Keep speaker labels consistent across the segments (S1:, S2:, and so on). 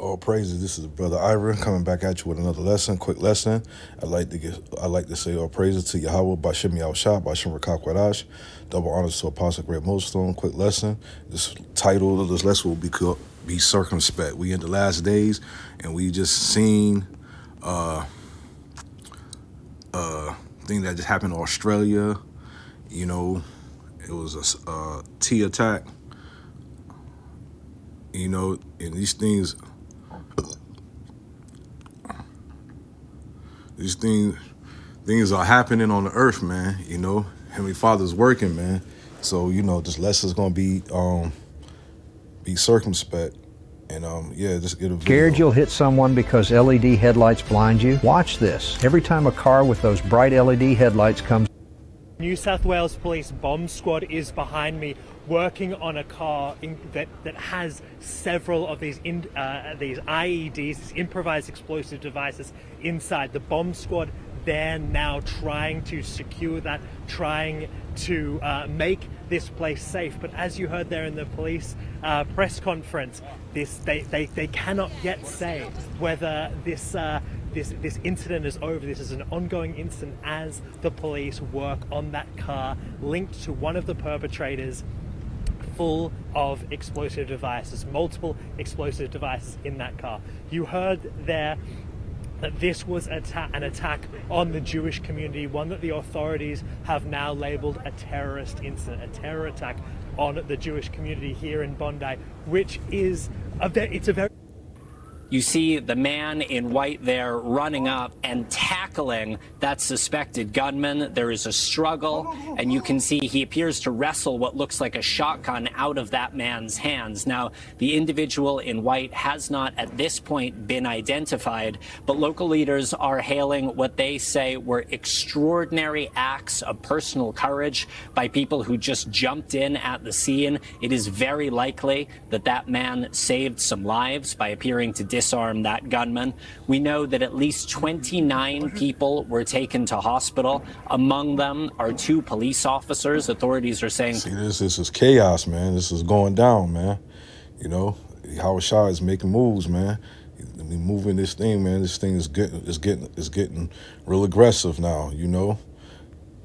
S1: All praises. This is Brother Ira coming back at you with another lesson, quick lesson. I like to say all praises to Yahweh, Bashem Yahushua, Bashem Rakakwadash. Double honors to Apostle Great Millstone. Quick lesson. This title of this lesson will be circumspect. We in the last days, and we just seen thing that just happened in Australia. You know, it was a T attack. You know, and these things are happening on the earth, man. You know, Heavenly Father's working, man. So, you know, this lesson's gonna be circumspect. And just get a video.
S2: Scared you'll hit someone because LED headlights blind you? Watch this. Every time a car with those bright LED headlights comes.
S3: New South Wales Police bomb squad is behind me, working on a car that has several of these IEDs, these improvised explosive devices inside. The bomb squad, they're now trying to secure that, trying to make this place safe. But as you heard there in the police press conference, they cannot yet say whether this incident is over. This is an ongoing incident as the police work on that car linked to one of the perpetrators, full of explosive devices, multiple explosive devices in that car. You heard there that this was an attack on the Jewish community, one that the authorities have now labeled a terrorist incident, a terror attack on the Jewish community here in Bondi, which is it's a very...
S4: You see the man in white there running up and tackling that suspected gunman. There is a struggle, and you can see he appears to wrestle what looks like a shotgun out of that man's hands. Now, the individual in white has not at this point been identified, but local leaders are hailing what they say were extraordinary acts of personal courage by people who just jumped in at the scene. It is very likely that that man saved some lives by appearing to disarm that gunman. We know that at least 29 people were taken to hospital. Among them are 2 police officers. Authorities are saying...
S1: See, this is chaos, man. This is going down, man. You know, Howard Shaw is making moves, man. He's moving this thing, man. This thing is getting real aggressive now, you know.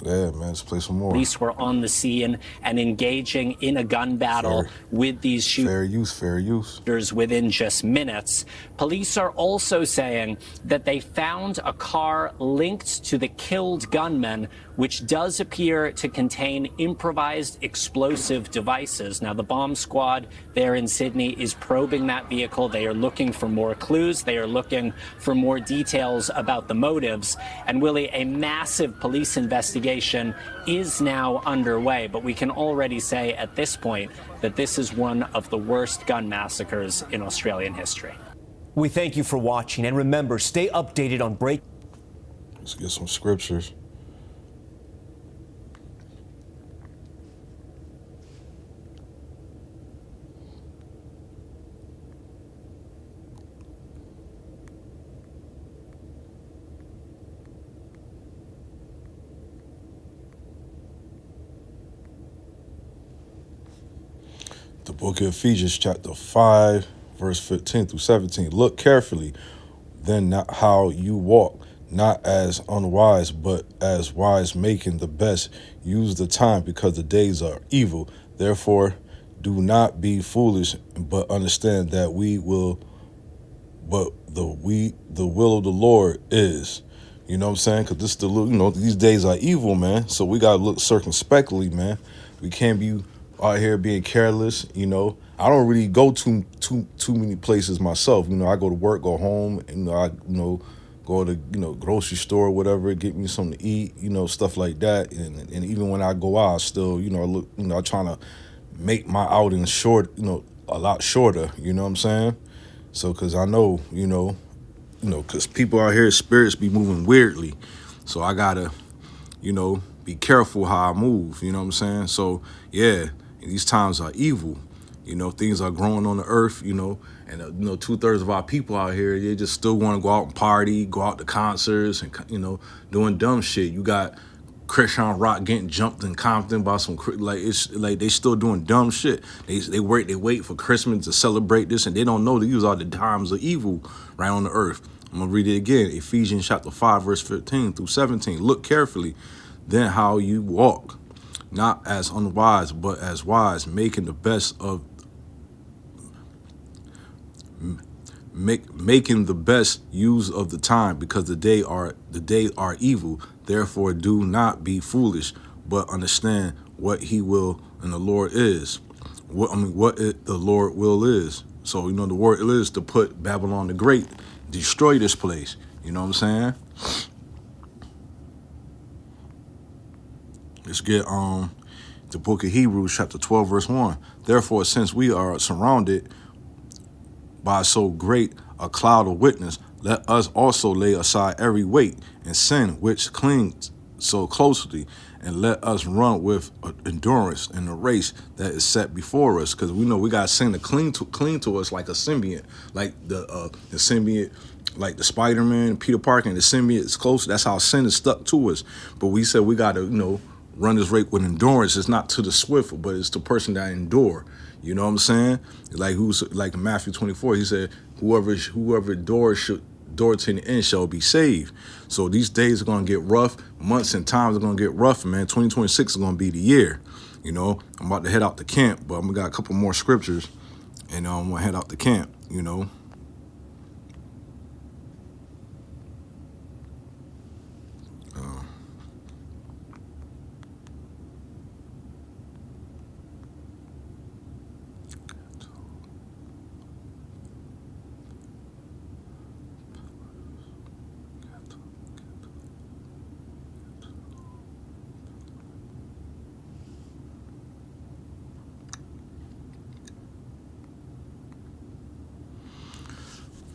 S1: Yeah, man, let's play some more.
S4: Police were on the scene and engaging in a gun battle with these shooters.
S1: Fair use.
S4: Within just minutes. Police are also saying that they found a car linked to the killed gunman, which does appear to contain improvised explosive devices. Now, the bomb squad there in Sydney is probing that vehicle. They are looking for more clues. They are looking for more details about the motives. And Willie, a massive police investigation is now underway, but we can already say at this point that this is one of the worst gun massacres in Australian history.
S5: We thank you for watching, and remember, stay updated on break.
S1: Let's get some scriptures. The book of Ephesians, chapter 5, verse 15 through 17. Look carefully, then, not how you walk, not as unwise, but as wise, making the best use the time, because the days are evil. Therefore, do not be foolish, but understand that the will of the Lord is. You know what I'm saying? Because these days are evil, man. So we gotta look circumspectly, man. We can't be out here being careless. You know, I don't really go too many places myself. You know, I go to work, go home, and I go to grocery store or whatever, get me something to eat, stuff like that. And even when I go out, I still I'm trying to make my outing short, a lot shorter. You know what I'm saying? So because I know because people out here, spirits be moving weirdly, so I gotta be careful how I move. You know what I'm saying? So yeah. These times are evil, things are growing on the earth, and 2/3 of our people out here, they just still want to go out and party, go out to concerts and, doing dumb shit. You got Christian Rock getting jumped in Compton by some like it's like they still doing dumb shit. They wait for Christmas to celebrate this, and they don't know these are the times of evil right on the earth. I'm gonna read it again. Ephesians chapter 5 verse 15 through 17. Look carefully, then how you walk, not as unwise but as wise, making the best use of the time, because the day are evil. Therefore do not be foolish, but understand what he will and the Lord is. The Lord will is. So the word is to put Babylon the Great, destroy this place. You know what I'm saying? Let's get the book of Hebrews chapter 12 verse 1. Therefore, since we are surrounded by so great a cloud of witness, let us also lay aside every weight and sin which clings so closely, and let us run with endurance in the race that is set before us. Because we know we got sin to cling to us like a symbiote, like the symbiote, like the Spider-Man, Peter Parker, and the symbiote is close. That's how sin is stuck to us. But we said we got to run this race with endurance. It's not to the swift, but it's the person that endure. You know what I'm saying? Like in Matthew 24, he said, whoever door to the end shall be saved. So these days are gonna get rough. Months and times are gonna get rough, man. 2026 is gonna be the year. I'm about to head out to camp, but I'm gonna got a couple more scriptures, and I'm gonna head out to camp.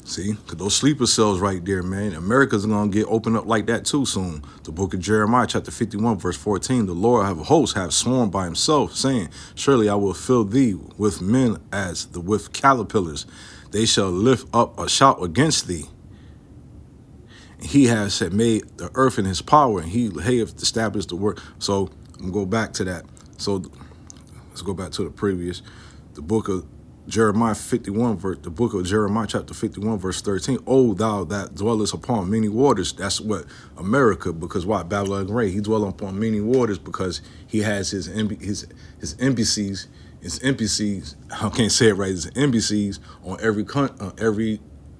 S1: See, because those sleeper cells right there, man, America's going to get opened up like that too soon. The book of Jeremiah, chapter 51, verse 14, the Lord of hosts have sworn by himself, saying, surely I will fill thee with men as with caterpillars. They shall lift up a shout against thee. He has made the earth in his power, and he hath established the work. So I'm going to go back to that. So let's go back to the previous. The book of Jeremiah 51, the book of Jeremiah chapter 51, verse 13. O thou that dwellest upon many waters. That's what America, because why? Babylon Great. He dwells upon many waters because he has his embassies. I can't say it right. His embassies on every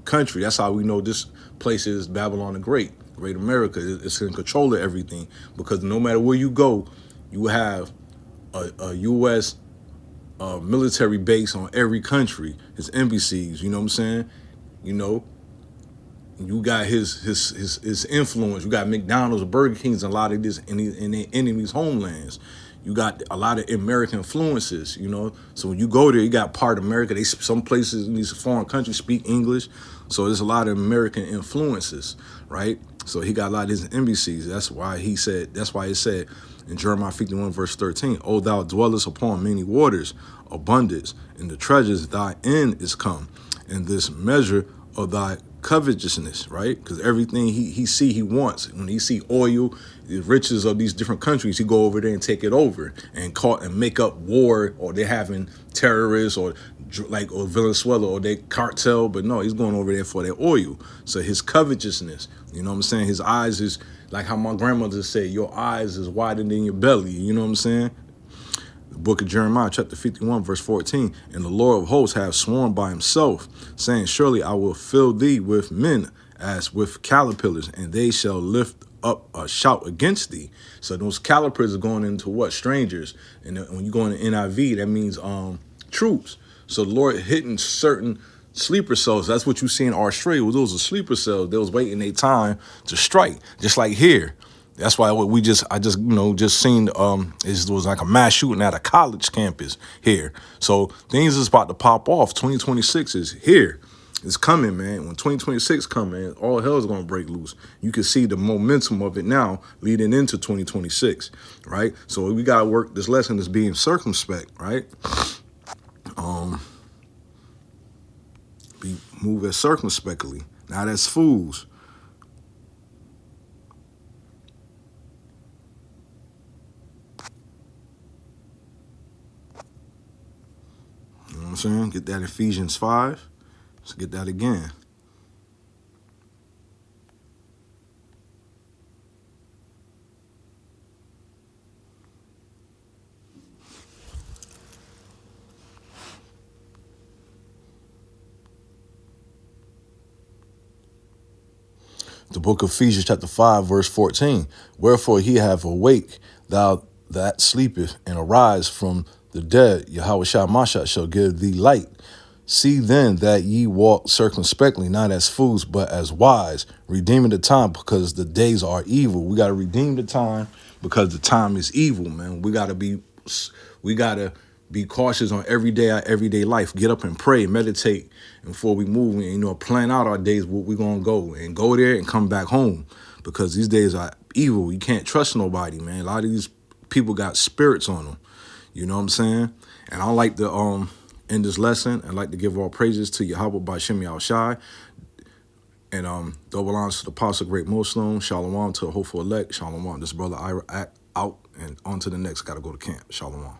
S1: country. That's how we know this place is Babylon the Great America. It's in control of everything, because no matter where you go, you have a U.S. Military base on every country, his embassies. You know what I'm saying? You got his influence. You got McDonald's, Burger Kings, and a lot of this in their enemies' homelands. You got a lot of American influences. So when you go there, you got part of America. Some places in these foreign countries speak English, so there's a lot of American influences, right? So he got a lot of his embassies. That's why it said in Jeremiah 51, verse 13, O thou dwellest upon many waters, abundance, and the treasures thy end is come, and this measure of thy covetousness, right? Because everything he wants. When he see oil, the riches of these different countries, he go over there and take it over and make up war, or they're having terrorists or Venezuela or they cartel, but no, he's going over there for their oil. So his covetousness, you know what I'm saying? His eyes is like how my grandmother said, your eyes is wider than your belly. You know what I'm saying? The book of Jeremiah, chapter 51, verse 14, and the Lord of hosts hath sworn by himself, saying, surely I will fill thee with men as with caterpillars, and they shall lift up a shout against thee. So those caterpillars are going into what? Strangers. And when you go into NIV, that means troops. So the Lord hitting certain sleeper cells. That's what you see in Australia. Those are sleeper cells. They was waiting their time to strike, just like here. That's why I just seen it was like a mass shooting at a college campus here. So things is about to pop off. 2026 is here. It's coming, man. When 2026 come, man, all hell is going to break loose. You can see the momentum of it now leading into 2026, right? So we got to work. This lesson is being circumspect, right? Be moving circumspectly. Now that's fools. I'm saying? Get that Ephesians 5. Let's get that again. The book of Ephesians chapter 5, verse 14. Wherefore he hath awake thou that sleepeth, and arise from the dead. Yahweh Shah Mashiach shall give thee light. See then that ye walk circumspectly, not as fools, but as wise, redeeming the time, because the days are evil. We got to redeem the time because the time is evil, man. We got to be cautious on our everyday life. Get up and pray, meditate before we move, and, you know, plan out our days, what we're going to go there and come back home, because these days are evil. You can't trust nobody, man. A lot of these people got spirits on them. You know what I'm saying? And I like to end this lesson. I'd like to give all praises to Yahweh by Shem Shai, and double honors to the Apostle Great Muslim. Shalom to a hopeful elect. Shalom. This brother Ira out, and on to the next. Got to go to camp. Shalom.